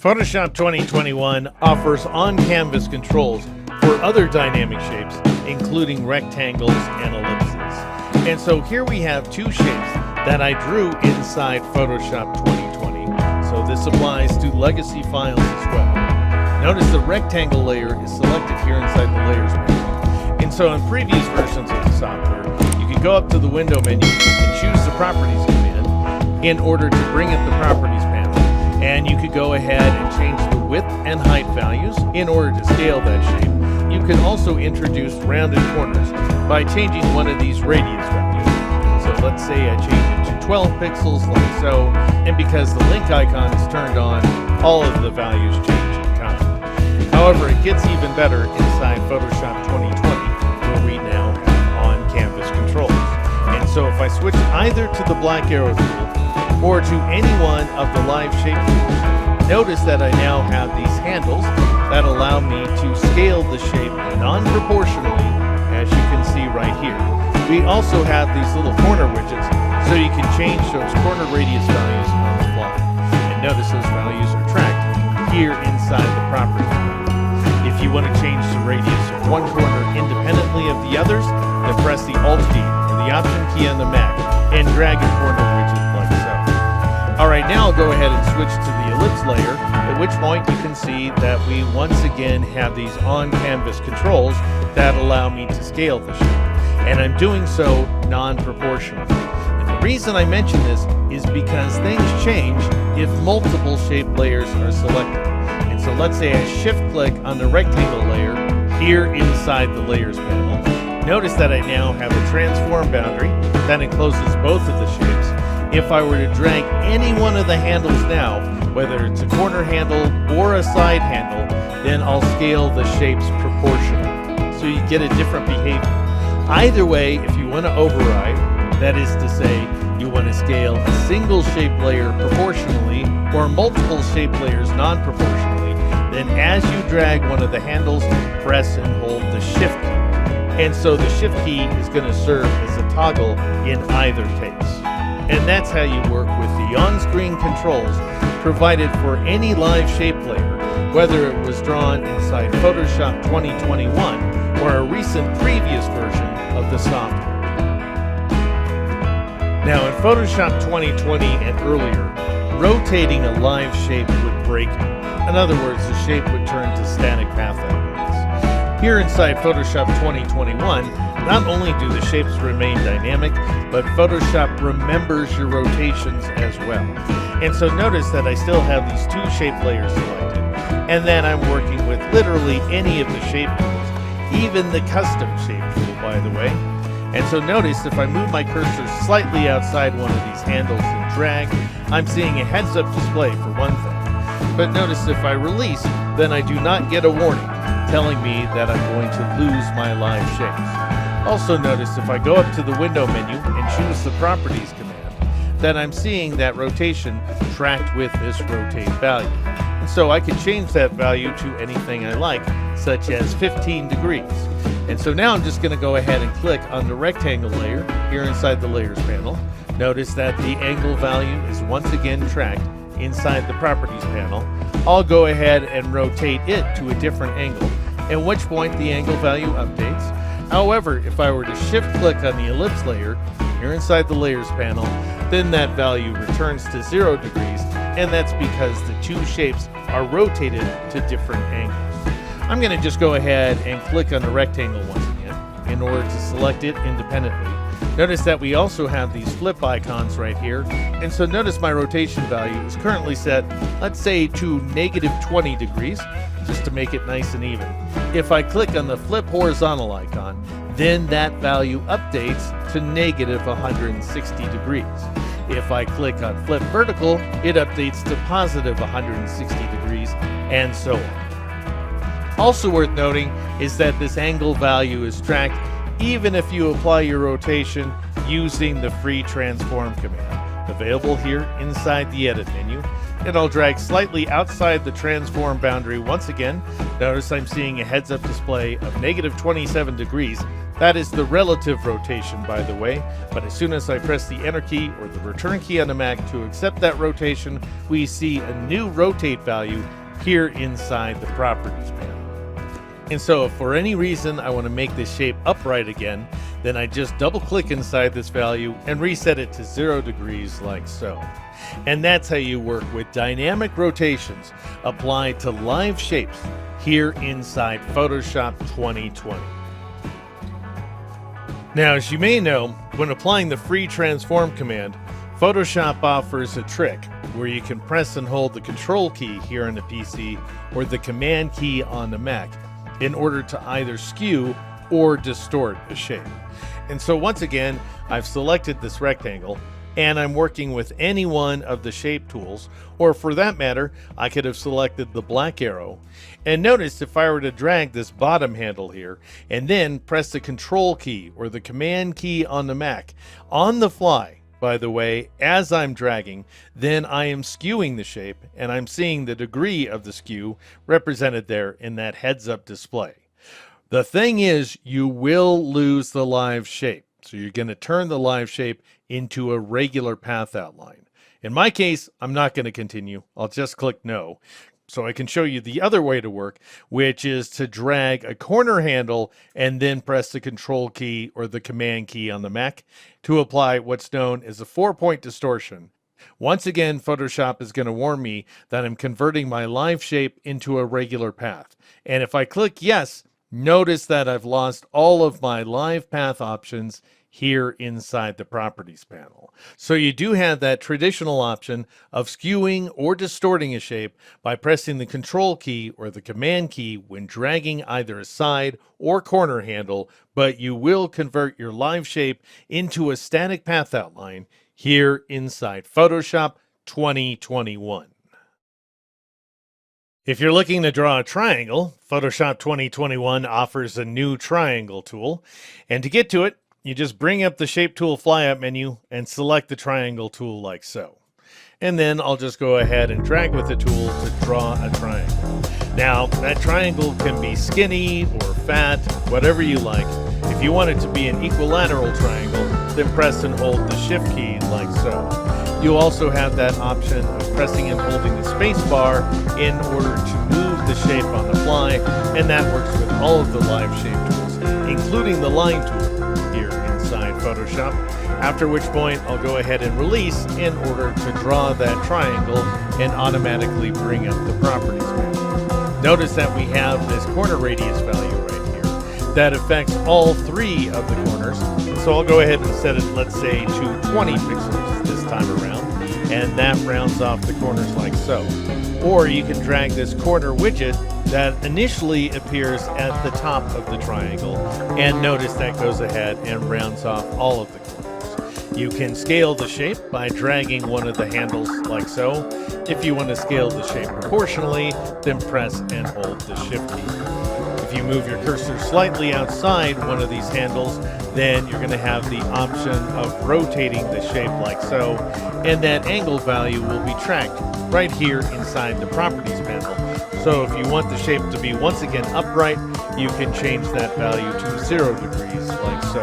Photoshop 2021 offers on-canvas controls for other dynamic shapes, including rectangles and ellipses. And so here we have two shapes that I drew inside Photoshop 2020. So this applies to legacy files as well. Notice the rectangle layer is selected here inside the layers menu. And so in previous versions of the software, you can go up to the window menu and choose the properties command in order to bring up the properties panel. And you could go ahead and change the width and height values in order to scale that shape. You can also introduce rounded corners by changing one of these radius values. So let's say I change it to 12 pixels like so, and because the link icon is turned on, all of the values change in kind. However, it gets even better inside Photoshop 2020, where we now have on-canvas controls. And so if I switch either to the black arrow tool or to any one of the live shape tools, notice that I now have these handles that allow me to scale the shape non-proportionally, as you can see right here. We also have these little corner widgets, so you can change those corner radius values on the fly. And notice those values are tracked here inside the properties panel. If you want to change the radius of one corner independently of the others, then press the Alt key or the Option key on the Mac and drag a corner widget like so. Alright, now I'll go ahead and switch to the ellipse layer, at which point you can see that we once again have these on-canvas controls that allow me to scale the shape. And I'm doing so non-proportionally. And the reason I mention this is because things change if multiple shape layers are selected. And so let's say I shift-click on the rectangle layer here inside the layers panel. Notice that I now have a transform boundary that encloses both of the shapes. If I were to drag any one of the handles now, whether it's a corner handle or a side handle, then I'll scale the shapes proportionally. So you get a different behavior. Either way, if you want to override, that is to say, you want to scale a single shape layer proportionally or multiple shape layers non-proportionally, then as you drag one of the handles, press and hold the shift key. And so the shift key is going to serve as a toggle in either case. And that's how you work with the on-screen controls provided for any live shape layer, whether it was drawn inside Photoshop 2021 or a recent previous version of the software. Now in Photoshop 2020 and earlier, rotating a live shape would break it. In other words, the shape would turn to static path elements. Here inside Photoshop 2021, not only do the shapes remain dynamic, but Photoshop remembers your rotations as well. And so notice that I still have these two shape layers selected, and then I'm working with literally any of the shape tools, even the custom shape tool, by the way. And so notice if I move my cursor slightly outside one of these handles and drag, I'm seeing a heads-up display for one thing. But notice if I release, then I do not get a warning telling me that I'm going to lose my live shapes. Also notice if I go up to the window menu and choose the properties command, then I'm seeing that rotation tracked with this rotate value. And so I can change that value to anything I like, such as 15 degrees. And so now I'm just going to go ahead and click on the rectangle layer here inside the layers panel. Notice that the angle value is once again tracked inside the properties panel. I'll go ahead and rotate it to a different angle, at which point the angle value updates. However, if I were to shift click on the ellipse layer here inside the layers panel, then that value returns to 0 degrees, and that's because the two shapes are rotated to different angles. I'm going to just go ahead and click on the rectangle once again in order to select it independently. Notice that we also have these flip icons right here, and so notice my rotation value is currently set, let's say, to -20 degrees, just to make it nice and even. If I click on the flip horizontal icon, then that value updates to -160 degrees. If I click on flip vertical, it updates to +160 degrees, and so on. Also worth noting is that this angle value is tracked even if you apply your rotation using the free transform command, available here inside the edit menu. and I'll drag slightly outside the transform boundary once again. Notice I'm seeing a heads-up display of negative 27 degrees. That is the relative rotation, by the way, but as soon as I press the Enter key or the Return key on the Mac to accept that rotation, we see a new rotate value here inside the Properties panel. And so if for any reason I want to make this shape upright again, then I just double-click inside this value and reset it to 0 degrees like so. And that's how you work with dynamic rotations applied to live shapes here inside Photoshop 2020. Now, as you may know, when applying the free transform command, Photoshop offers a trick where you can press and hold the control key here on the PC or the command key on the Mac in order to either skew or distort a shape. And so once again, I've selected this rectangle and I'm working with any one of the shape tools, or for that matter, I could have selected the black arrow. And notice if I were to drag this bottom handle here and then press the control key or the command key on the Mac on the fly, by the way, as I'm dragging, then I am skewing the shape and I'm seeing the degree of the skew represented there in that heads-up display. The thing is, you will lose the live shape. So you're going to turn the live shape into a regular path outline. In my case, I'm not going to continue. I'll just click no. So I can show you the other way to work, which is to drag a corner handle and then press the control key or the command key on the Mac to apply what's known as a 4-point distortion. Once again, Photoshop is going to warn me that I'm converting my live shape into a regular path. And if I click yes, notice that I've lost all of my live path options here inside the Properties panel. So you do have that traditional option of skewing or distorting a shape by pressing the control key or the command key when dragging either a side or corner handle, but you will convert your live shape into a static path outline here inside Photoshop 2021. If you're looking to draw a triangle, Photoshop 2021 offers a new triangle tool. And to get to it, you just bring up the Shape Tool flyout menu and select the triangle tool like so. And then I'll just go ahead and drag with the tool to draw a triangle. Now, that triangle can be skinny or fat, whatever you like. If you want it to be an equilateral triangle, then press and hold the Shift key like so. You also have that option of pressing and holding the space bar in order to move the shape on the fly, and that works with all of the live shape tools, including the line tool here inside Photoshop, after which point I'll go ahead and release in order to draw that triangle and automatically bring up the Properties panel. Notice that we have this corner radius value right here that affects all 3 of the corners. So I'll go ahead and set it, let's say, to 20 pixels this time around, and that rounds off the corners like so. Or you can drag this corner widget that initially appears at the top of the triangle, and notice that goes ahead and rounds off all of the corners. You can scale the shape by dragging one of the handles like so. If you want to scale the shape proportionally, then press and hold the Shift key. If you move your cursor slightly outside one of these handles, then you're going to have the option of rotating the shape like so, and that angle value will be tracked right here inside the Properties panel. So if you want the shape to be once again upright, you can change that value to 0 degrees like so.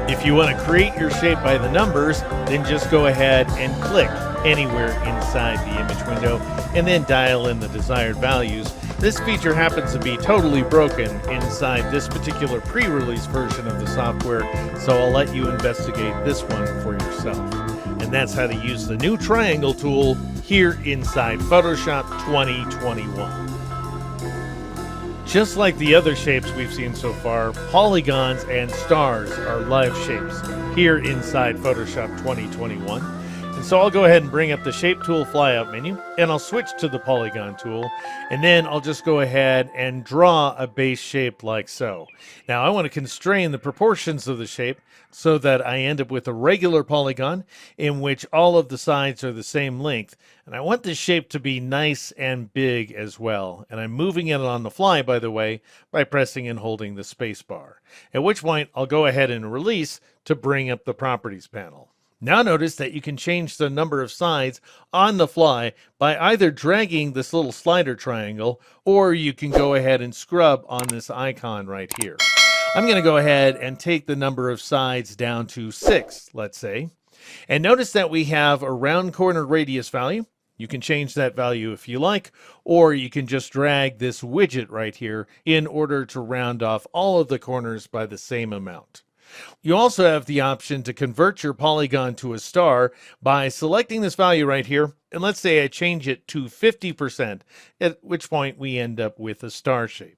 If you want to create your shape by the numbers, then just go ahead and click anywhere inside the image window and then dial in the desired values. This feature happens to be totally broken inside this particular pre-release version of the software, so I'll let you investigate this one for yourself. And that's how to use the new triangle tool here inside Photoshop 2021. Just like the other shapes we've seen so far, polygons and stars are live shapes here inside Photoshop 2021. And so I'll go ahead and bring up the Shape Tool flyout menu, and I'll switch to the Polygon tool, and then I'll just go ahead and draw a base shape like so. Now I want to constrain the proportions of the shape so that I end up with a regular polygon in which all of the sides are the same length, and I want this shape to be nice and big as well. And I'm moving it on the fly, by the way, by pressing and holding the space bar, at which point I'll go ahead and release to bring up the Properties panel. Now notice that you can change the number of sides on the fly by either dragging this little slider triangle, or you can go ahead and scrub on this icon right here. I'm going to go ahead and take the number of sides down to 6, let's say. And notice that we have a round corner radius value. You can change that value if you like, or you can just drag this widget right here in order to round off all of the corners by the same amount. You also have the option to convert your polygon to a star by selecting this value right here. And let's say I change it to 50%, at which point we end up with a star shape.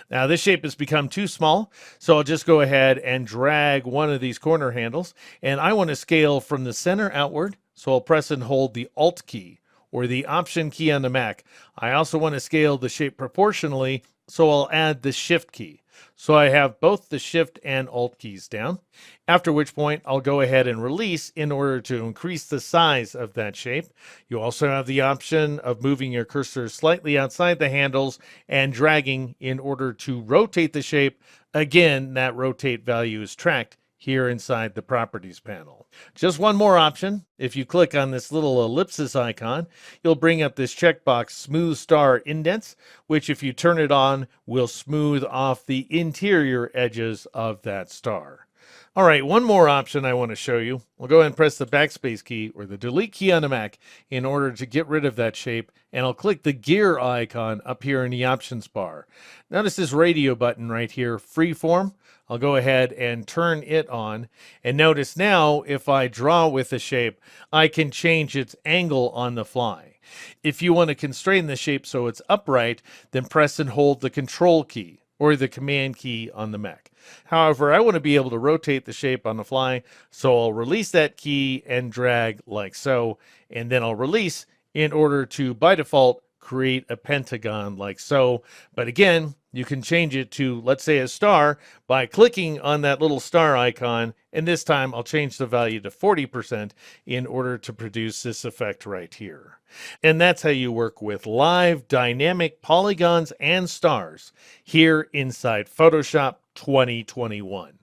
Now this shape has become too small, so I'll just go ahead and drag one of these corner handles, and I want to scale from the center outward, so I'll press and hold the Alt key or the Option key on the Mac. I also want to scale the shape proportionally, so I'll add the Shift key. So I have both the Shift and Alt keys down, after which point I'll go ahead and release in order to increase the size of that shape. You also have the option of moving your cursor slightly outside the handles and dragging in order to rotate the shape. Again, that rotate value is tracked here inside the Properties panel. Just one more option. If you click on this little ellipsis icon, you'll bring up this checkbox Smooth Star Indents, which if you turn it on, will smooth off the interior edges of that star. All right, one more option I want to show you. We'll go ahead and press the backspace key or the delete key on the Mac in order to get rid of that shape, and I'll click the gear icon up here in the options bar. Notice this radio button right here, freeform. I'll go ahead and turn it on, and notice now if I draw with the shape, I can change its angle on the fly. If you want to constrain the shape so it's upright, then press and hold the Control key or the Command key on the Mac. However, I want to be able to rotate the shape on the fly, so I'll release that key and drag like so, and then I'll release in order to, by default, create a pentagon like so. But again, you can change it to, let's say, a star by clicking on that little star icon, and this time I'll change the value to 40% in order to produce this effect right here. And that's how you work with live dynamic polygons and stars here inside Photoshop 2021.